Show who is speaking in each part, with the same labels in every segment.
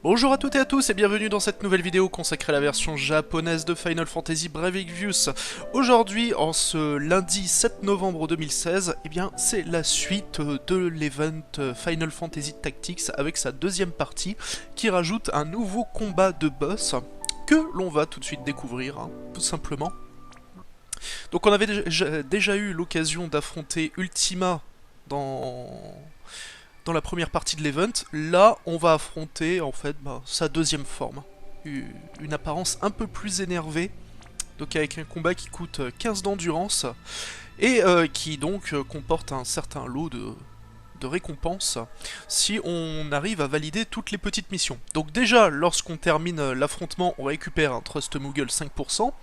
Speaker 1: Bonjour à toutes et à tous et bienvenue dans cette nouvelle vidéo consacrée à la version japonaise de Final Fantasy Brave Exvius. Aujourd'hui, en ce lundi 7 novembre 2016, eh bien c'est la suite de l'event Final Fantasy Tactics avec sa deuxième partie qui rajoute un nouveau combat de boss que l'on va tout de suite découvrir, hein, tout simplement. Donc on avait déjà eu l'occasion d'affronter Ultima dans la première partie de l'event. Là, on va affronter en fait sa deuxième forme. Une apparence un peu plus énervée, donc avec un combat qui coûte 15 d'endurance, et qui donc comporte un certain lot de récompenses si on arrive à valider toutes les petites missions. Donc déjà, lorsqu'on termine l'affrontement, on récupère un Trust Moogle 5%,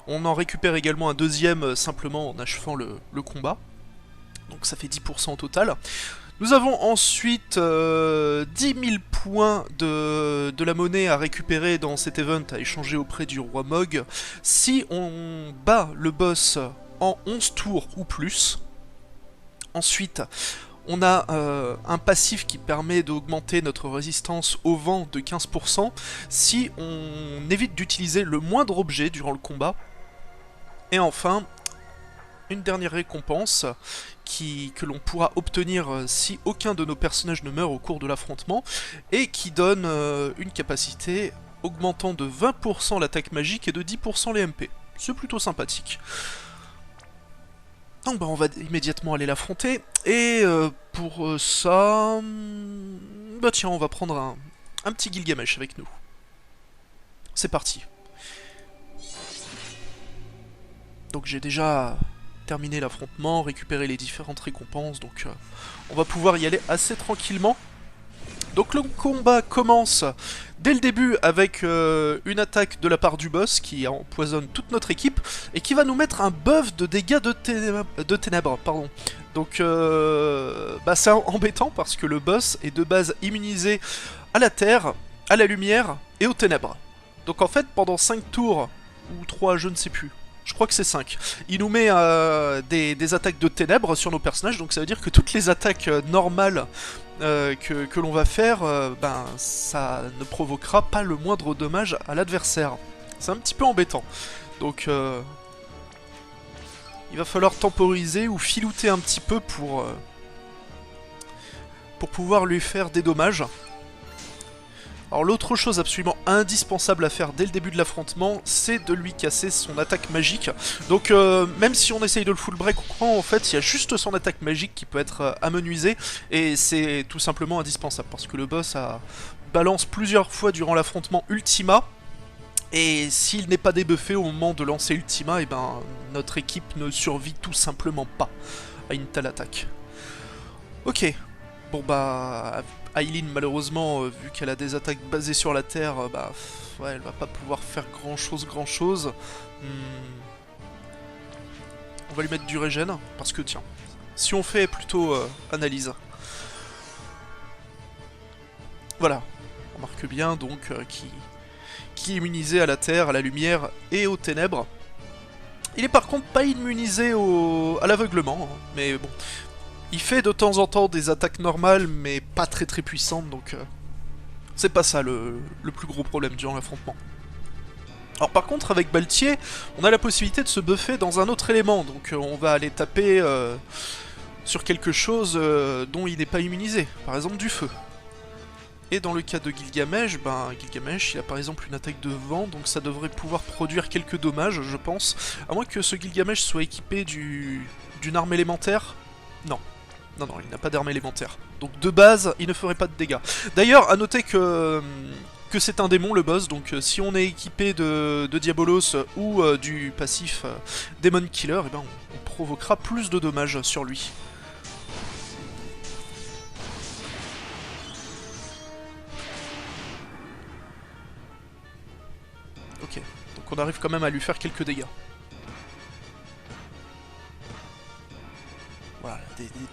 Speaker 1: on en récupère également un deuxième simplement en achevant le combat, donc ça fait 10% au total. Nous avons ensuite 10 000 points de la monnaie à récupérer dans cet event, à échanger auprès du roi Mog, si on bat le boss en 11 tours ou plus. Ensuite, on a un passif qui permet d'augmenter notre résistance au vent de 15% si on évite d'utiliser le moindre objet durant le combat. Et enfin, une dernière récompense que l'on pourra obtenir si aucun de nos personnages ne meurt au cours de l'affrontement, et qui donne une capacité augmentant de 20% l'attaque magique et de 10% les MP. C'est plutôt sympathique. Donc on va immédiatement aller l'affronter, et pour ça... tiens, on va prendre un petit Gilgamesh avec nous. C'est parti. Donc j'ai déjà terminé l'affrontement, récupérer les différentes récompenses, donc on va pouvoir y aller assez tranquillement. Donc le combat commence dès le début avec une attaque de la part du boss qui empoisonne toute notre équipe et qui va nous mettre un buff de dégâts de ténèbres. Pardon. Donc c'est embêtant parce que le boss est de base immunisé à la terre, à la lumière et aux ténèbres. Donc en fait pendant 5 tours, ou 3 je ne sais plus, je crois que c'est 5. Il nous met des attaques de ténèbres sur nos personnages, donc ça veut dire que toutes les attaques normales que l'on va faire, ça ne provoquera pas le moindre dommage à l'adversaire. C'est un petit peu embêtant. Donc il va falloir temporiser ou filouter un petit peu pour pouvoir lui faire des dommages. Alors l'autre chose absolument indispensable à faire dès le début de l'affrontement, c'est de lui casser son attaque magique. Donc même si on essaye de le full break, en fait il y a juste son attaque magique qui peut être amenuisée, et c'est tout simplement indispensable parce que le boss balance plusieurs fois durant l'affrontement Ultima, et s'il n'est pas débuffé au moment de lancer Ultima, et notre équipe ne survit tout simplement pas à une telle attaque. Ok, bon Aileen, malheureusement, vu qu'elle a des attaques basées sur la terre, ouais, elle va pas pouvoir faire grand chose. On va lui mettre du régène, parce que tiens, si on fait plutôt analyse. Voilà, on remarque bien donc qui est immunisé à la terre, à la lumière et aux ténèbres. Il est par contre pas immunisé à l'aveuglement, hein, mais bon... Il fait de temps en temps des attaques normales, mais pas très puissantes, donc c'est pas ça le plus gros problème durant l'affrontement. Alors par contre, avec Baltier, on a la possibilité de se buffer dans un autre élément, donc on va aller taper sur quelque chose dont il n'est pas immunisé, par exemple du feu. Et dans le cas de Gilgamesh, Gilgamesh il a par exemple une attaque de vent, donc ça devrait pouvoir produire quelques dommages, je pense, à moins que ce Gilgamesh soit équipé d'une arme élémentaire. Non. Non, il n'a pas d'arme élémentaire. Donc de base, il ne ferait pas de dégâts. D'ailleurs, à noter que c'est un démon, le boss, donc si on est équipé de Diabolos ou du passif Demon Killer, on provoquera plus de dommages sur lui. Ok, donc on arrive quand même à lui faire quelques dégâts. Voilà,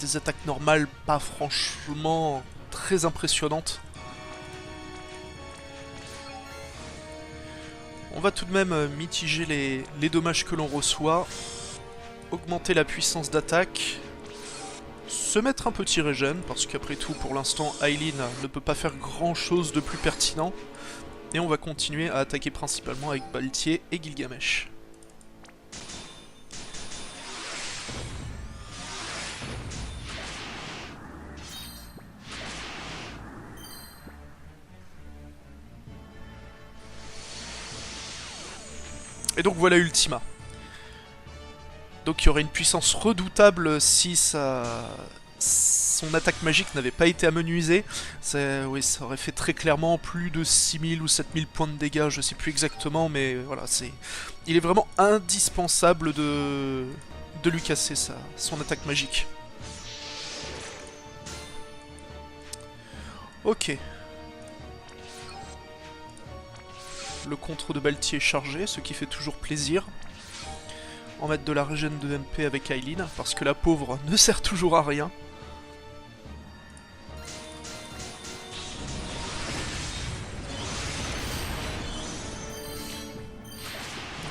Speaker 1: des attaques normales pas franchement très impressionnantes. On va tout de même mitiger les dommages que l'on reçoit, augmenter la puissance d'attaque, se mettre un petit régène, parce qu'après tout, pour l'instant, Aileen ne peut pas faire grand chose de plus pertinent. Et on va continuer à attaquer principalement avec Baltier et Gilgamesh. Et donc voilà Ultima. Donc il y aurait une puissance redoutable si son attaque magique n'avait pas été amenuisée. Oui, ça aurait fait très clairement plus de 6000 ou 7000 points de dégâts, je sais plus exactement, mais voilà, il est vraiment indispensable de lui casser son attaque magique. Ok. Le contre de Baltier est chargé, ce qui fait toujours plaisir. En mettre de la régène de MP avec Aileen, parce que la pauvre ne sert toujours à rien.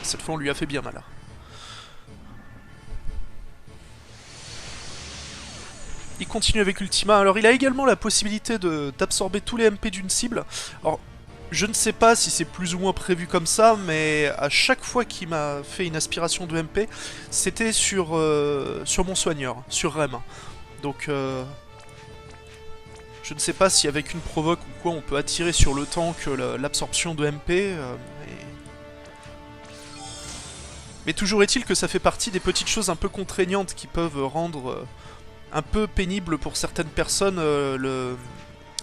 Speaker 1: Cette fois on lui a fait bien mal. Il continue avec Ultima, alors il a également la possibilité d'absorber tous les MP d'une cible. Alors je ne sais pas si c'est plus ou moins prévu comme ça, mais à chaque fois qu'il m'a fait une aspiration de MP, c'était sur mon soigneur, sur Rem. Donc je ne sais pas si avec une provoque ou quoi on peut attirer sur le tank l'absorption de MP. Mais toujours est-il que ça fait partie des petites choses un peu contraignantes qui peuvent rendre un peu pénible pour certaines personnes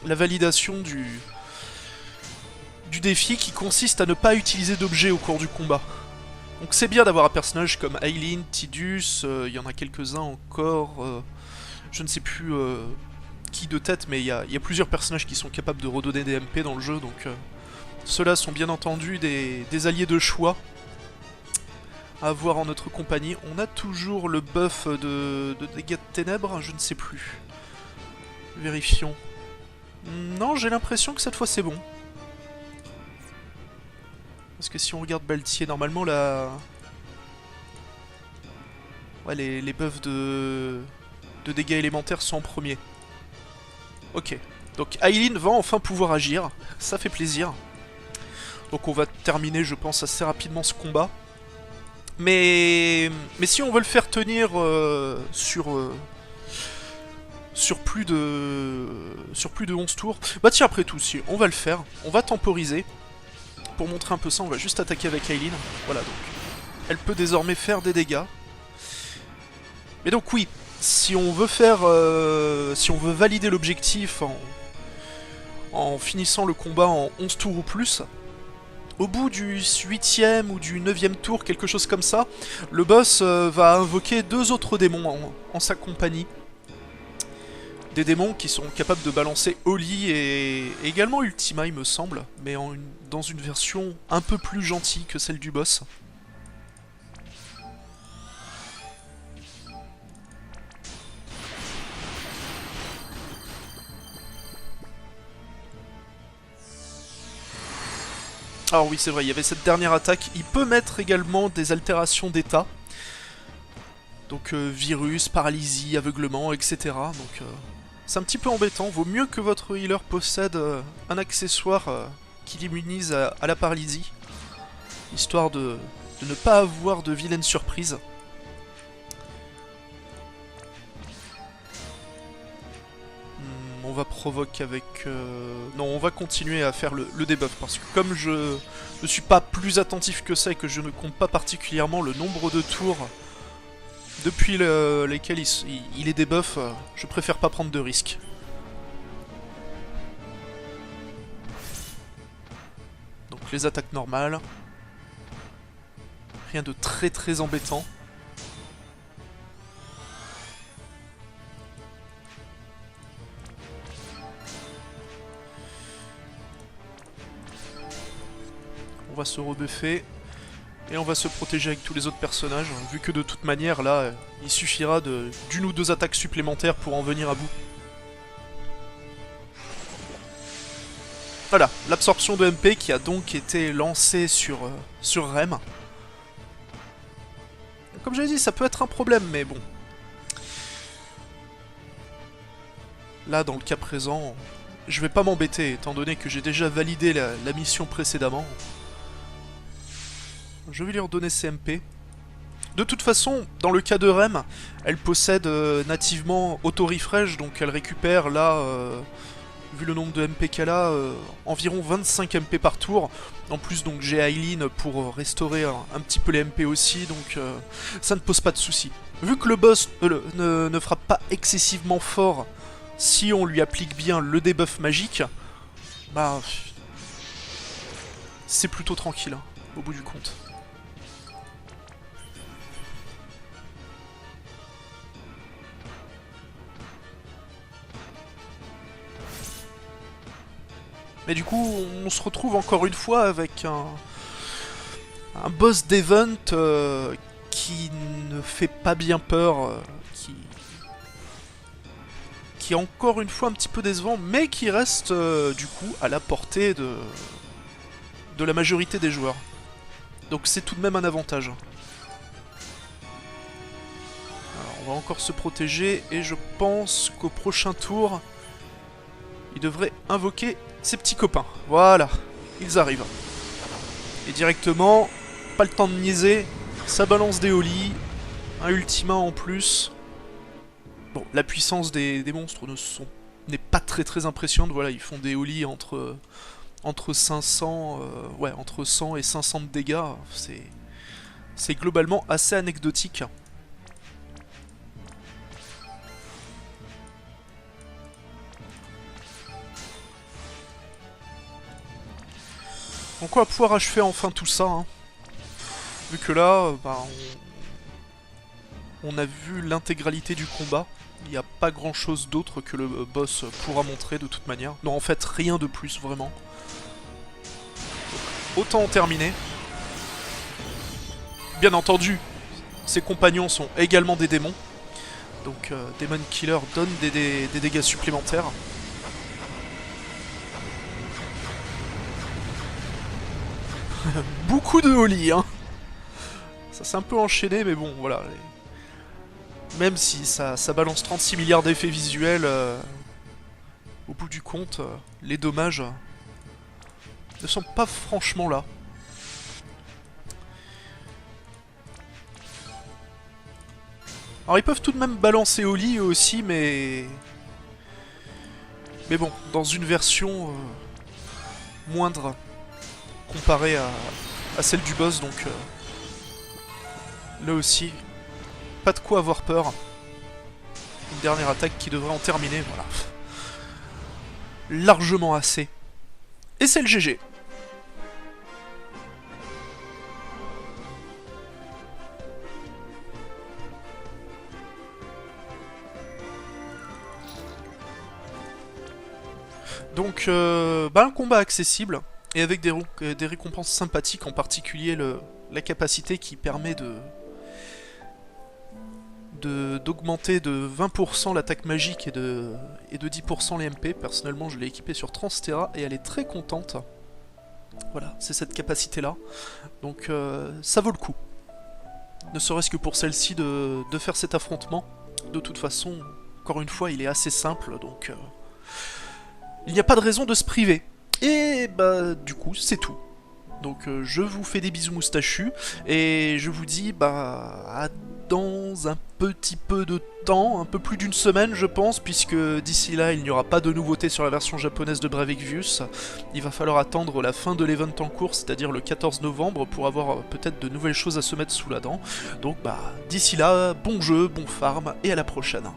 Speaker 1: la validation du défi qui consiste à ne pas utiliser d'objets au cours du combat. Donc c'est bien d'avoir un personnage comme Aileen, Tidus, il y en a quelques-uns encore, je ne sais plus qui de tête, mais il y a plusieurs personnages qui sont capables de redonner des MP dans le jeu, donc ceux-là sont bien entendu des alliés de choix à avoir en notre compagnie. On a toujours le buff de dégâts de ténèbres, je ne sais plus. Vérifions. Non, j'ai l'impression que cette fois c'est bon. Parce que si on regarde Baltier, normalement la... Ouais, les buffs de dégâts élémentaires sont en premier. Ok. Donc Aileen va enfin pouvoir agir. Ça fait plaisir. Donc on va terminer, je pense, assez rapidement ce combat. Mais si on veut le faire tenir sur plus de 11 tours... Bah tiens, après tout, si on va le faire. On va temporiser. Pour montrer un peu ça, on va juste attaquer avec Aileen. Voilà, donc. Elle peut désormais faire des dégâts. Mais donc oui, si on veut faire... si on veut valider l'objectif en finissant le combat en 11 tours ou plus, au bout du 8ème ou du 9ème tour, quelque chose comme ça, le boss va invoquer 2 autres démons en sa compagnie. Des démons qui sont capables de balancer Oli et également Ultima, il me semble, mais dans une version un peu plus gentille que celle du boss. Alors oui, c'est vrai, il y avait cette dernière attaque. Il peut mettre également des altérations d'état. Donc virus, paralysie, aveuglement, etc. Donc c'est un petit peu embêtant. Vaut mieux que votre healer possède un accessoire qui l'immunise à la paralysie. Histoire de ne pas avoir de vilaines surprises. On va provoquer avec... Non, on va continuer à faire le debuff, parce que comme je ne suis pas plus attentif que ça et que je ne compte pas particulièrement le nombre de tours depuis lesquels il est debuff, je préfère pas prendre de risques. Donc les attaques normales. Rien de très embêtant. On va se rebuffer et on va se protéger avec tous les autres personnages, vu que de toute manière là, il suffira d'une ou deux attaques supplémentaires pour en venir à bout. Voilà, l'absorption de MP qui a donc été lancée sur Rem. Comme j'avais dit, ça peut être un problème, mais bon. Là, dans le cas présent, je vais pas m'embêter, étant donné que j'ai déjà validé la mission précédemment. Je vais lui redonner CMP. De toute façon, dans le cas de Rem, elle possède nativement auto-refresh, donc elle récupère là, vu le nombre de MP qu'elle a, environ 25 MP par tour. En plus, donc j'ai Aileen pour restaurer un petit peu les MP aussi, donc ça ne pose pas de soucis. Vu que le boss ne frappe pas excessivement fort, si on lui applique bien le debuff magique, bah c'est plutôt tranquille, hein, au bout du compte. Mais du coup, on se retrouve encore une fois avec un boss d'event qui ne fait pas bien peur, qui est encore une fois un petit peu décevant, mais qui reste du coup à la portée de la majorité des joueurs. Donc c'est tout de même un avantage. Alors on va encore se protéger, et je pense qu'au prochain tour, il devrait invoquer ses petits copains. Voilà, ils arrivent. Et directement, pas le temps de niaiser, ça balance des Oli, un Ultima en plus. Bon, la puissance des monstres n'est pas très impressionnante, voilà, ils font des Oli entre 500, ouais, entre 100 et 500 de dégâts, c'est globalement assez anecdotique. Donc on va pouvoir achever enfin tout ça, hein. Vu que là, bah, on a vu l'intégralité du combat. Il n'y a pas grand chose d'autre que le boss pourra montrer de toute manière. Non, en fait, rien de plus, vraiment. Autant en terminer. Bien entendu, ses compagnons sont également des démons. Donc Demon Killer donne des dégâts supplémentaires. Beaucoup de Oli, hein. Ça s'est un peu enchaîné, mais bon, voilà. Même si ça balance 36 milliards d'effets visuels, au bout du compte, les dommages ne sont pas franchement là. Alors ils peuvent tout de même balancer Oli eux aussi, mais... Mais bon, dans une version moindre comparée à celle du boss, donc... là aussi, pas de quoi avoir peur. Une dernière attaque qui devrait en terminer, voilà. Largement assez. Et c'est le GG. Donc, bah, un combat accessible, et avec des récompenses sympathiques, en particulier la capacité qui permet d'augmenter de 20% l'attaque magique et de 10% les MP. Personnellement, je l'ai équipée sur Transtera et elle est très contente. Voilà, c'est cette capacité-là. Donc ça vaut le coup. Ne serait-ce que pour celle-ci de faire cet affrontement. De toute façon, encore une fois, il est assez simple, donc... il n'y a pas de raison de se priver. Et bah, du coup, c'est tout. Donc je vous fais des bisous moustachus, et je vous dis, bah, à dans un petit peu de temps, un peu plus d'une semaine je pense, puisque d'ici là il n'y aura pas de nouveautés sur la version japonaise de Brave Exvius. Il va falloir attendre la fin de l'event en cours, c'est-à-dire le 14 novembre, pour avoir peut-être de nouvelles choses à se mettre sous la dent. Donc bah, d'ici là, bon jeu, bon farm, et à la prochaine.